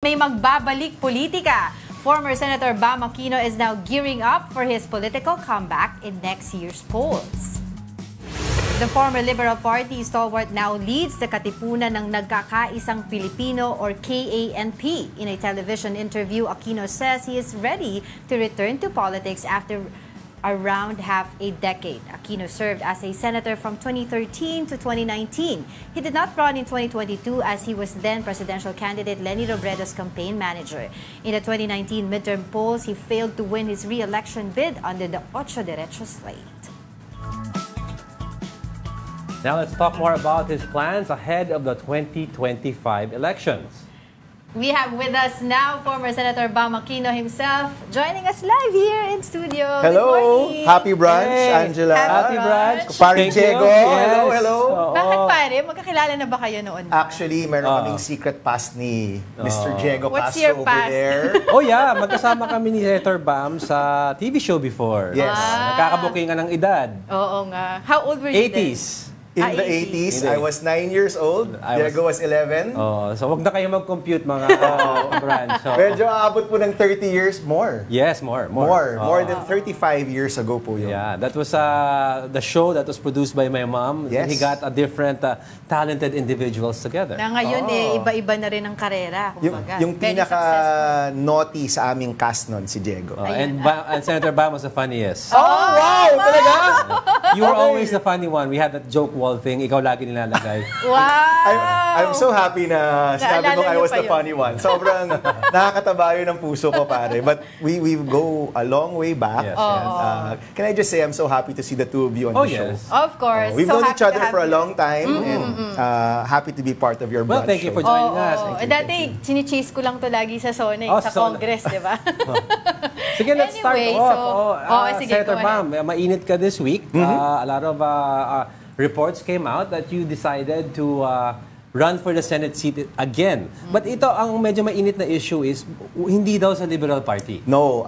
may magbabalik politika. Former Senator Bam Aquino is now gearing up for his political comeback in next year's polls. The former Liberal Party stalwart now leads the Katipunan ng Nagkakaisang Pilipino or KANP. In a television interview, Aquino says he is ready to return to politics after around half a decade. Aquino served as a senator from 2013 to 2019. He did not run in 2022 as he was then presidential candidate Leni Robredo's campaign manager. In the 2019 midterm polls, he failed to win his re-election bid under the Ocho Derechos slate. Now let's talk more about his plans ahead of the 2025 elections. We have with us now former Senator Bam Aquino himself joining us live here in studio. Hello! Happy brunch, Hey. Angela. Happy brunch. Paring Thank you. Diego. Yes. Hello, hello. Bakit pare? Magkakilala na ba kayo noon? Actually, meron kaming secret past ni Mr. Diego What's Castro your over past? there. Oh yeah, magkasama kami ni Senator Bam sa TV show before. Yes. Nagkakabukingan ng edad. Oo nga. How old were you then? 80s. In Ah, the 80s. 80s, I was 9 years old. Diego was 11. Oh, so wag na kayo mag-compute mga branch. So, Medyo aabot po ng 30 years more. yes, more. More than 35 years ago po yun. Yeah, that was the show that was produced by my mom. Yes. And he got a different talented individuals together. Na ngayon iba-iba na rin ang karera. Kumbaga. Yung Very successful. pinaka-naughty sa aming cast nun, si Diego. And Senator Bam was the funniest. Oh, wow! Talaga? You were always the funny one. We had that joke wall thing. Ikaw lagi nilalagay. Wow! I'm so happy na sinabi Naalala ko I niyo was pa the yun. funny one. Sobrang nakakataba yun ng puso ko, pare. But we go a long way back. Yes, And, can I just say I'm so happy to see the two of you on the show. Yes. Of course. We've So known happy each other to have for a you. long time and happy to be part of your Well, brunch thank you show. for joining Oo. us. Dati, chine-chase ko lang to lagi sa Sonic, sa Sonic. Congress, di ba? Sige, let's start Anyway, off. sige, Senator go Bam, mainit ka this week. A lot of reports came out that you decided to run for the Senate seat again. But ito, ang medyo mainit na issue is, hindi daw sa Liberal Party. No,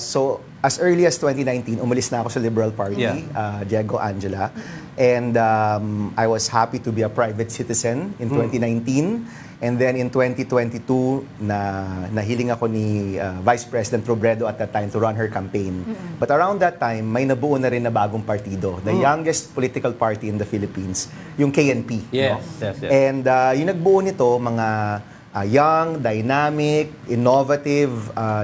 so as early as 2019, umalis na ako sa Liberal Party, Yeah. Diego, Angela. And I was happy to be a private citizen in 2019. And then in 2022, nahiling ako ni Vice President Robredo at that time to run her campaign. But around that time, may nabuo na rin na bagong partido. The youngest political party in the Philippines, yung KNP. Yes, no? yes, yes. And yung nagbuo nito, mga young, dynamic, innovative,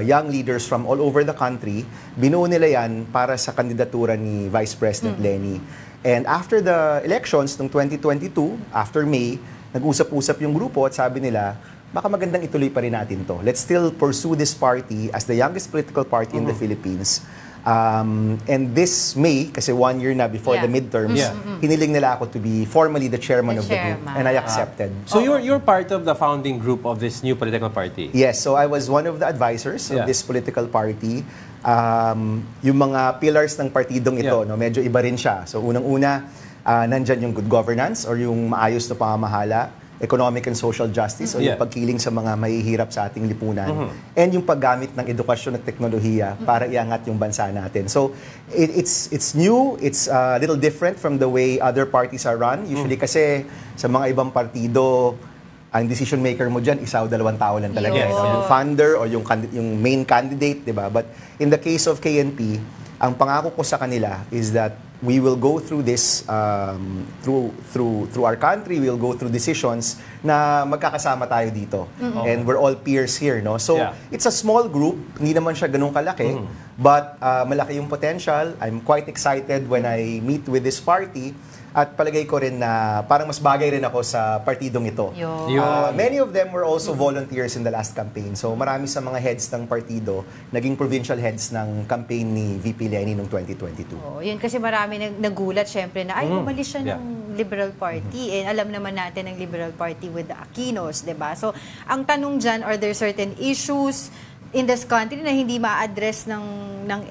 young leaders from all over the country. Binuo nila yan para sa kandidatura ni Vice President Leni. And after the elections ng 2022, after May, nag-usap-usap yung grupo at sabi nila, baka magandang ituloy pa rin natin to. Let's still pursue this party as the youngest political party in the Philippines. And this May, kasi 1 year na before the midterms, hiniling nila ako to be formally the chairman of the group. And I accepted. So you're part of the founding group of this new political party? Yes, so I was one of the advisors of this political party. Yung mga pillars ng partidong ito, no, medyo iba rin siya. So unang-una, nandyan yung good governance or yung maayos na pamamahala, economic and social justice o yung pagkiling sa mga mahihirap sa ating lipunan, and yung paggamit ng edukasyon at teknolohiya para iangat yung bansa natin. So it's new, it's a little different from the way other parties are run. Usually kasi sa mga ibang partido, ang decision maker mo dyan, isa o dalawang tao lang talaga. Yes. Yung founder o yung main candidate, di ba? But in the case of KNP, ang pangako ko sa kanila is that we will go through this through our country. We'll go through decisions na magkakasama tayo dito. And we're all peers here, no? So it's a small group, hindi naman siya ganun kalaki, but malaki yung potential. I'm quite excited when I meet with this party. At palagay ko rin na parang mas bagay rin ako sa partidong ito. Many of them were also volunteers in the last campaign. So marami sa mga heads ng partido naging provincial heads ng campaign ni VP Leni noong 2022. Oh, yun kasi marami nagulat syempre na ay umalis siya ng Liberal Party. And alam naman natin ng Liberal Party with the Aquinos, 'di ba? So ang tanong diyan, are there certain issues in this country na hindi ma-address ng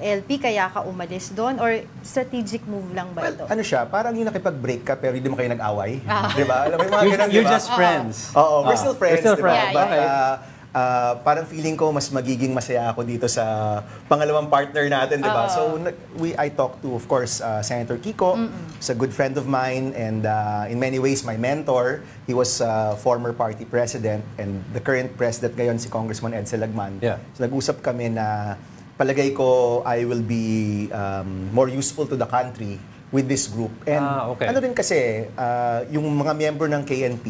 LP kaya ka umalis doon, or strategic move lang ba ito? Ano siya, parang yung nakipag-break ka pero hindi mo kayo nag-away. Di ba? Alam mo yung mga ganun, You're di ba? just friends. Oo, we're still friends. We're still di ba? friends. But parang feeling ko mas magiging masaya ako dito sa pangalawang partner natin, di ba? So, I talked to, of course, Senator Kiko. He's a good friend of mine and in many ways, my mentor. He was former party president and the current president ngayon, si Congressman Edsel Lagman. Yeah. So, nag-usap kami na palagay ko I will be more useful to the country with this group. And ano rin kasi, yung mga miyembro ng KNP,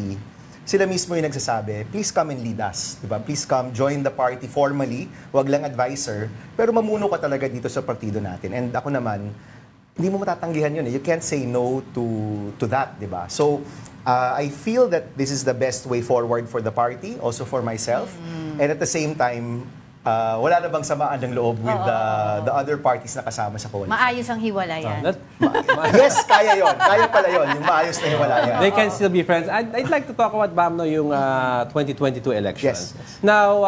sila mismo yung nagsasabi, please come and lead us. Diba? Please come, join the party formally, wag lang advisor, pero mamuno ka talaga dito sa partido natin. And ako naman, hindi mo matatanggihan yun. You can't say no to that, diba? So, I feel that this is the best way forward for the party, also for myself. And at the same time, wala na bang samaan ng loob with the other parties na kasama sa coalition? Maayos ang hiwalayan. Yes, kaya yon. Kaya pala yon. Yung maayos na hiwalayan. They can still be friends. I'd like to talk about, Bam, yung 2022 elections. Yes. Now,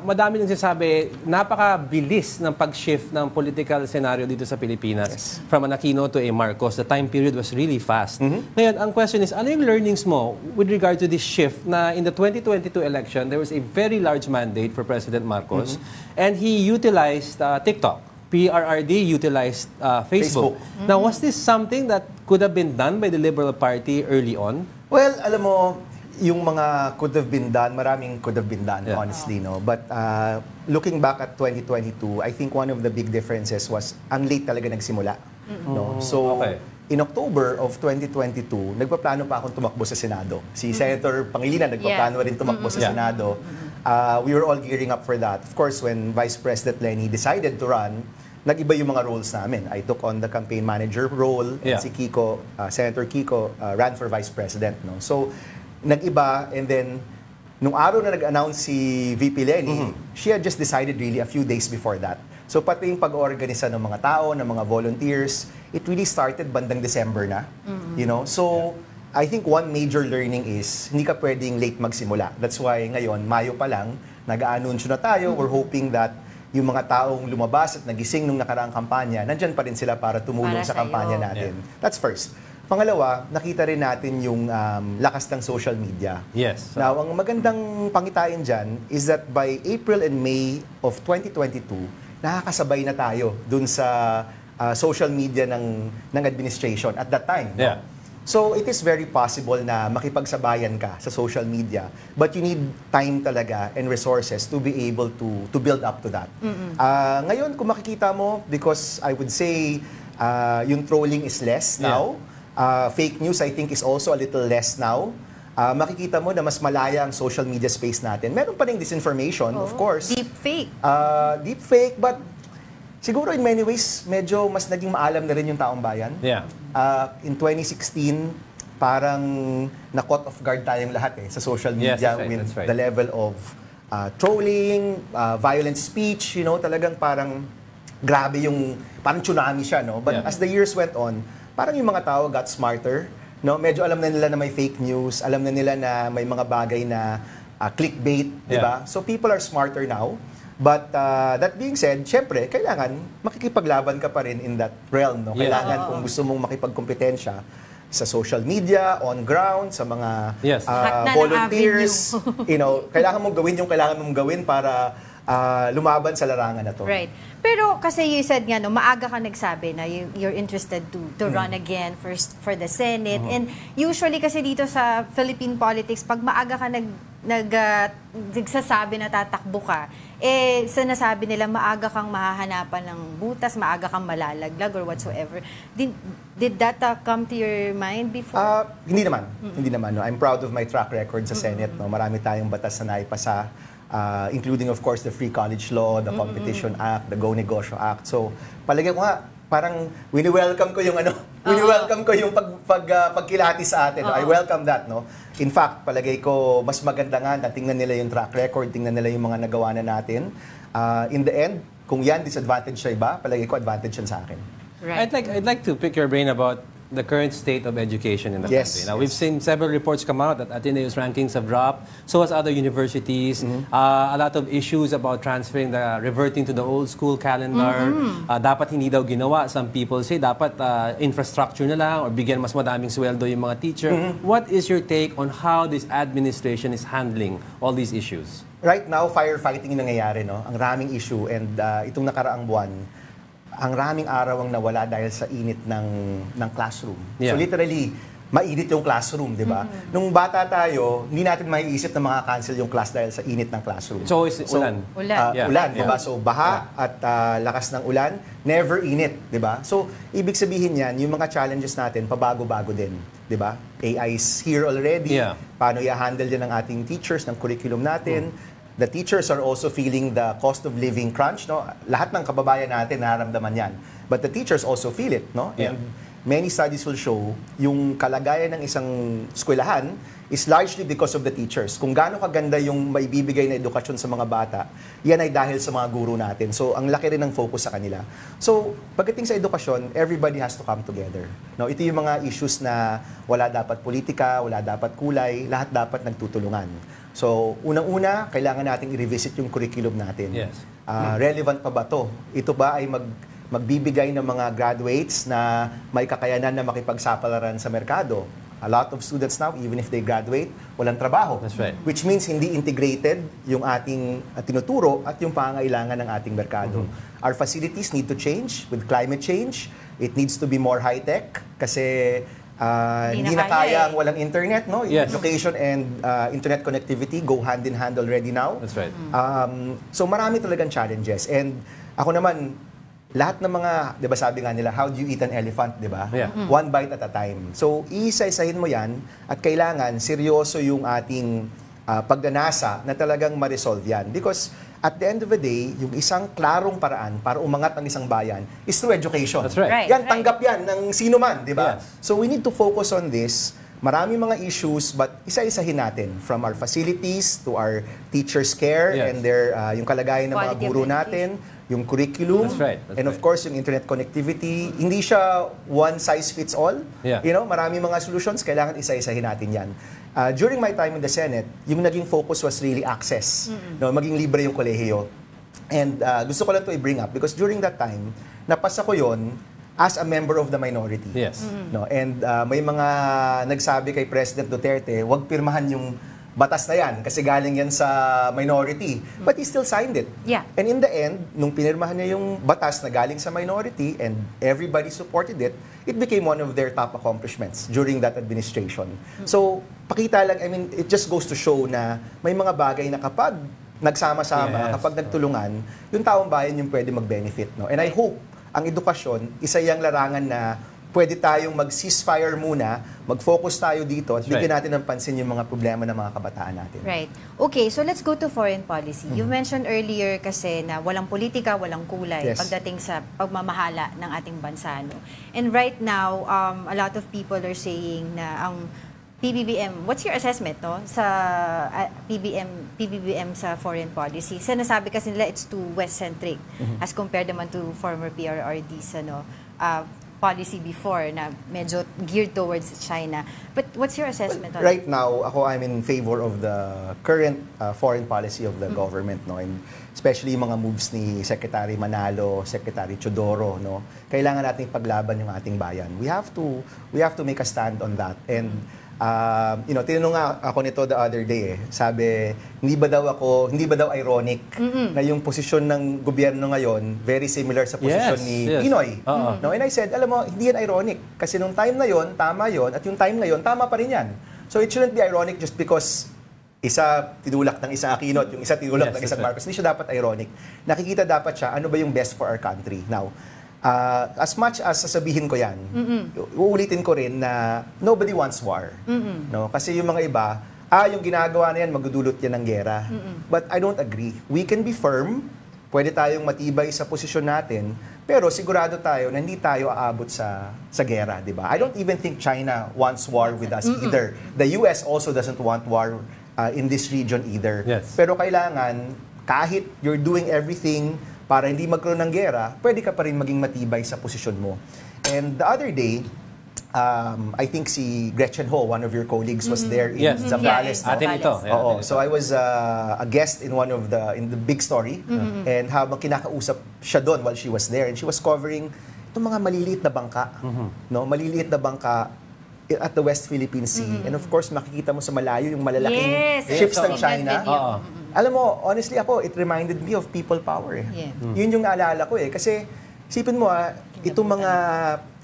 madami nang sinasabi, napakabilis ng pag-shift ng political scenario dito sa Pilipinas. From an Aquino to a Marcos, the time period was really fast. Ngayon, ang question is, ano yung learnings mo with regard to this shift na in the 2022 election, there was a very large mandate for President Marcos. And he utilized TikTok. PRRD utilized Facebook. Now, was this something that could have been done by the Liberal Party early on? Well, alam mo, yung mga could have been done, maraming could have been done, honestly, no? But looking back at 2022, I think one of the big differences was ang late talaga nagsimula. No? So, in October of 2022, nagpaplano pa akong tumakbo sa Senado. Si Senator Pangilinan nagpaplano rin tumakbo sa Senado. We were all gearing up for that. Of course, when Vice President Lenny decided to run, nag-iba yung mga roles namin. I took on the campaign manager role, and si Kiko, Senator Kiko, ran for Vice President. No? So, nag-iba, and then, nung araw na nag-announce si VP Lenny, she had just decided really a few days before that. So, pati yung pag-organisa ng mga tao, ng mga volunteers, it really started bandang December na. You know? So, I think one major learning is, hindi ka pwedeng late magsimula. That's why ngayon, Mayo pa lang, nag-aanunsyo na tayo. We're hoping that yung mga taong lumabas at nagising nung nakaraang kampanya, nandyan pa rin sila para tumulong sa kampanya natin. That's first. Pangalawa, nakita rin natin yung lakas ng social media. Yes. Now, ang magandang pangitain dyan is that by April and May of 2022, nakakasabay na tayo dun sa social media ng administration at that time. Yeah. No? So, it is very possible na makipagsabayan ka sa social media, but you need time talaga and resources to be able to build up to that. Ngayon, kung makikita mo, because I would say yung trolling is less now, fake news I think is also a little less now, makikita mo na mas malaya ang social media space natin. Meron pa rin disinformation, of course. Deepfake. Deepfake, but siguro in many ways, medyo mas naging maalam na rin yung taong bayan. Yeah. In 2016, parang na-caught off guard tayong lahat sa social media with the level of trolling, violent speech, you know, talagang parang grabe yung, parang tsunami siya, no? But as the years went on, parang yung mga tao got smarter, no? Medyo alam na nila na may fake news, alam na nila na may mga bagay na clickbait, di ba? So people are smarter now. But that being said, syempre, kailangan makikipaglaban ka pa rin in that realm. No? Kailangan kung gusto mong makipagkompetensya sa social media, on ground, sa mga volunteers, you know, kailangan mong gawin yung kailangan mong gawin para lumaban sa larangan na to. Right. Pero kasi you said nga, no, maaga ka nagsabi na you're interested to run again for the Senate. And usually kasi dito sa Philippine politics, pag maaga ka nagsasabi na tatakbo ka, sinasabi nila maaga kang mahahanapan ng butas, maaga kang malalaglag or whatsoever. Did that come to your mind before? Hindi naman. Hindi naman. No? I'm proud of my track record sa Senate. No? Marami tayong batas na naipasa. Including of course the Free College Law, the Competition Act, the Go Negosyo Act. So, palagay ko nga, parang wini-welcome ko yung wini-welcome ko yung pagkilati sa atin. I welcome that, no? In fact, palagay ko mas maganda nga na tingnan nila yung track record, tingnan nila yung mga nagawa na natin. In the end, kung yan disadvantage sa iba, palagay ko advantage yan sa akin. Right. I'd like to pick your brain about the current state of education in the country. Now, we've seen several reports come out that Ateneo's rankings have dropped, so has other universities. A lot of issues about reverting to the old school calendar. Dapat hindi daw ginawa. Some people say dapat infrastructure na lang or bigyan mas madaming sweldo yung mga teacher. What is your take on how this administration is handling all these issues? right now, firefighting yung nangyayari, no? Ang raming issue and itong nakaraang buwan, ang raming araw ang nawala dahil sa init ng classroom. Yeah. So literally, mainit yung classroom, di ba? Nung bata tayo, hindi natin maiisip na makakancel yung class dahil sa init ng classroom. So, ulan. Ulan. Ulan, di ba? So, baha at lakas ng ulan, never init, di ba? So, ibig sabihin yan, yung mga challenges natin, pabago-bago din, di ba? AI is here already. Yeah. Paano i-handle yan ng ating teachers, ng curriculum natin. The teachers are also feeling the cost of living crunch, no? Lahat ng kababayan natin nararamdaman yan. But the teachers also feel it, no? Yeah. And many studies will show yung kalagayan ng isang eskwelahan is largely because of the teachers. Kung gaano kaganda yung maibibigay na edukasyon sa mga bata, yan ay dahil sa mga guro natin. So, ang laki rin ng focus sa kanila. So, pagdating sa edukasyon, everybody has to come together. No, ito yung mga issues na wala dapat politika, wala dapat kulay, lahat dapat nagtutulungan. So, unang-una, kailangan nating i-revisit yung curriculum natin. Yes. Relevant pa ba to? Ito ba ay magbibigay ng mga graduates na may kakayanan na makipagsapalaran sa merkado? A lot of students now, even if they graduate, walang trabaho. That's right. Which means hindi integrated yung ating tinuturo at yung pangangailangan ng ating merkado. Our facilities need to change with climate change. It needs to be more high-tech kasi hindi na kaya ang walang internet, no? Yes. Education and internet connectivity go hand in hand already now. That's right. So marami talagang challenges. And ako naman, lahat ng mga, di ba sabi nga nila, how do you eat an elephant, di ba? Yeah. One bite at a time. So, iisa-isahin mo yan at kailangan seryoso yung ating pagdanasa na talagang ma-resolve yan. Because at the end of the day, yung isang klarong paraan para umangat ang isang bayan is through education. That's right. Yan, tanggap yan ng sino man, di ba? Yes. So, we need to focus on this. Marami mga issues, but isa-isahin natin from our facilities to our teachers' care Yes. and their yung kalagayan ng mga Quality of guro education. natin, yung curriculum, That's right. and of course, yung internet connectivity. Hindi siya one size fits all. Yeah. You know, marami mga solutions, kailangan isa-isahin natin yan. During my time in the Senate, yung naging focus was really access. No, maging libre yung kolehiyo. And gusto ko lang to i-bring up because during that time, napasa ko yon as a member of the minority. Yes. No, and may mga nagsabi kay President Duterte, wag pirmahan yung batas na yan kasi galing yan sa minority. But he still signed it. Yeah. And in the end, nung pinirmahan niya yung batas na galing sa minority and everybody supported it, it became one of their top accomplishments during that administration. So, pakita lang, I mean, it just goes to show na may mga bagay na kapag nagsama-sama, Yes. kapag nagtulungan, yung taong bayan yung pwede mag-benefit. No? And I hope ang edukasyon, isa yung larangan na pwede tayong mag-ceasefire muna, mag-focus tayo dito at That's bigyan right. natin ng pansin yung mga problema ng mga kabataan natin. Right. Okay, so let's go to foreign policy. You mentioned earlier kasi na walang politika, walang kulay Yes. pagdating sa pagmamahala ng ating bansa. No? And right now, a lot of people are saying na ang PBBM, what's your assessment no sa PBBM sa foreign policy? Sinasabi kasi nila it's too West-centric as compared naman to former PRRD's policy before na medyo geared towards China. But what's your assessment on Right now, ako I'm in favor of the current foreign policy of the government, no, and especially yung mga moves ni Secretary Manalo, Secretary Chodoro, no. Kailangan nating paglaban yung ating bayan. We have to make a stand on that. And you know, tinanong nga ako nito the other day, sabi, hindi ba daw ironic na yung posisyon ng gobyerno ngayon very similar sa posisyon ni Pinoy. No, and I said, alam mo, hindi yan ironic kasi nung time na yon tama yon at yung time ngayon tama pa rin yan. So it shouldn't be ironic just because isa tinulak ng isang Aquino at yung isa tinulak ng isang Marcos. Hindi siya dapat ironic. Nakikita dapat siya ano ba yung best for our country. Now, as much as sasabihin ko yan, uulitin ko rin na nobody wants war. No? Kasi yung mga iba, yung ginagawa na yan, magdudulot yan ng gera. But I don't agree. We can be firm, pwede tayong matibay sa posisyon natin, pero sigurado tayo na hindi tayo aabot sa gera, di ba? I don't even think China wants war with us either. The US also doesn't want war in this region either. Yes. Pero kailangan, kahit you're doing everything para hindi magkaroon ng gera, pwede ka pa rin maging matibay sa posisyon mo. And the other day, I think si Gretchen Ho, one of your colleagues, was there in Zambales. Yes. No? Atin ito. Oo. So I was a guest in in the big story, and habang kinakausap siya doon while she was there, and she was covering itong mga maliliit na bangka, no, maliliit na bangka at the West Philippine Sea. And of course, makikita mo sa malayo yung malalaking ships ng China. Alam mo, honestly ako, it reminded me of people power eh. Yeah. Yun yung naalala ko eh. Kasi, sipin mo itong mga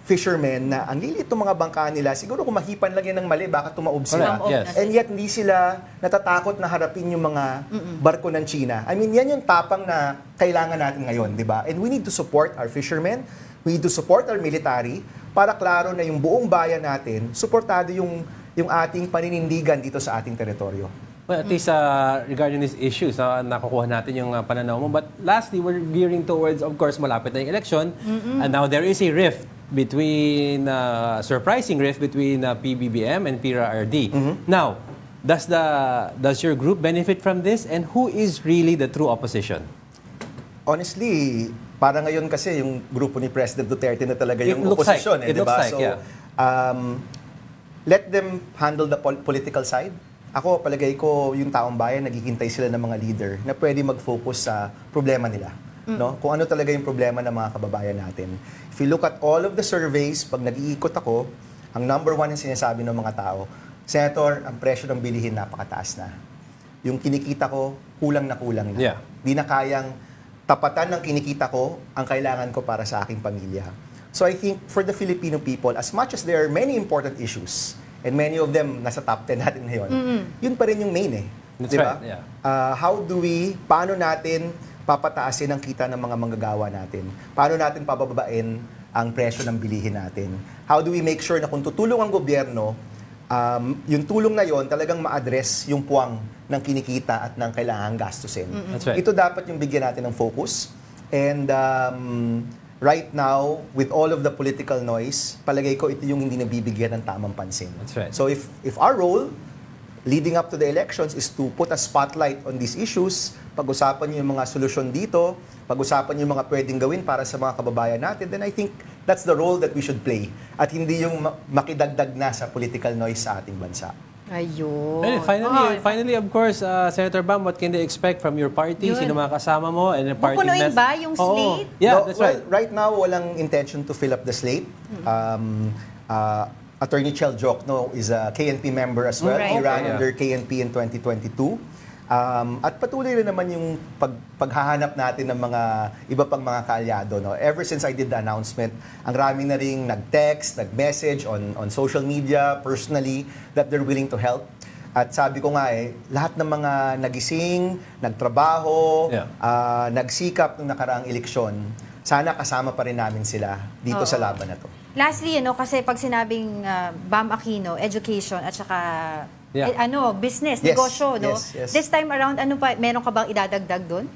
fishermen na ang lilit itong mga bangka nila, siguro kung mahipan lang yan ng mali, baka tumaob sila. Correct, yes. And yet, hindi sila natatakot na harapin yung mga barko ng China. I mean, yan yung tapang na kailangan natin ngayon, di ba? And we need to support our fishermen, we need to support our military, para klaro na yung buong bayan natin, suportado yung ating paninindigan dito sa ating teritoryo. Well, at least regarding these issues, nakukuha natin yung pananaw mo. But lastly, we're gearing towards, of course, malapit na yung election. And now there is a rift between, surprising rift between PBBM and PRRD. Now, does your group benefit from this? And who is really the true opposition? Honestly, para ngayon kasi yung grupo ni President Duterte na talaga It yung looks oposisyon. like- it di ba? looks like, yeah. Let them handle the political side. Ako, palagay ko, yung taong bayan, naghihintay sila ng mga leader na pwede mag-focus sa problema nila. No? Kung ano talaga yung problema ng mga kababayan natin. If you look at all of the surveys, pag nag-iikot ako, ang number one yung sinasabi ng mga tao, Senator, ang presyo ng bilihin napakataas na. Yung kinikita ko, kulang na kulang na. Yeah. Di na kayang tapatan ng kinikita ko ang kailangan ko para sa aking pamilya. So I think for the Filipino people, as much as there are many important issues, and many of them nasa top 10 natin ngayon, yun pa rin yung main eh. That's Di ba? right, yeah. Paano natin papataasin ang kita ng mga manggagawa natin? Paano natin pabababain ang presyo ng bilihin natin? How do we make sure na kung tutulong ang gobyerno, yung tulong na yon talagang ma-address yung puwang ng kinikita at ng kailangang gastusin. That's right. Ito dapat yung bigyan natin ng focus. And right now, with all of the political noise, palagay ko ito yung hindi nabibigyan ng tamang pansin. That's right. So if our role leading up to the elections is to put a spotlight on these issues, pag-usapan yung mga solusyon dito, pag-usapan yung mga pwedeng gawin para sa mga kababayan natin, then I think that's the role that we should play. At hindi yung makidagdag na sa political noise sa ating bansa. Ayun. And finally, of course, Senator Bam, what can they expect from your party? Yun. Sino mga kasama mo? And the party Pupunuin ba yung Oo. slate? Yeah, No, that's well, right. right now, walang intention to fill up the slate. Attorney Chel Jokno is a KNP member as well. Right. He ran Okay, yeah. under KNP in 2022. At patuloy rin naman yung paghahanap natin ng mga iba pang mga kaalyado. No? Ever since I did the announcement, ang rami na ring nag-text, nag-message on social media, personally, that they're willing to help. At sabi ko nga lahat ng mga nagising, nagtrabaho, Yeah. Nagsikap nung nakaraang eleksyon, sana kasama pa rin namin sila dito sa laban na to. Lastly, kasi pag sinabing Bam Aquino, education at saka Yeah. business, Yes, negosyo, no? yes. This time around, meron ka bang idadagdag doon?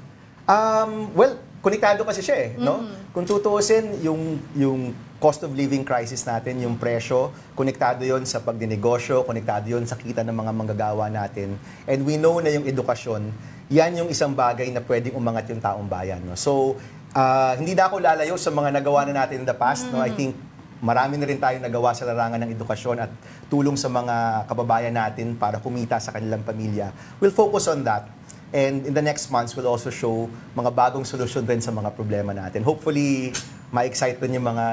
Well, konektado kasi siya no? Kung tutuusin, yung cost of living crisis natin, yung presyo, konektado yon sa pagdinegosyo, konektado yon sa kita ng mga manggagawa natin. And we know na yung edukasyon, yan yung isang bagay na pwedeng umangat yung taong bayan. No? So, hindi na ako lalayo sa mga nagawa na natin in the past. No? I think marami na rin tayong nagawa sa larangan ng edukasyon at tulong sa mga kababayan natin para kumita sa kanilang pamilya. We'll focus on that. And in the next months, we'll also show mga bagong solusyon rin sa mga problema natin. Hopefully, ma-excite rin yung mga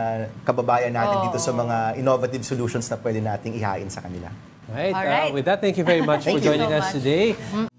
kababayan natin dito sa mga innovative solutions na pwede nating ihain sa kanila. Right. Alright. With that, thank you very much for Thank you joining so us much. today.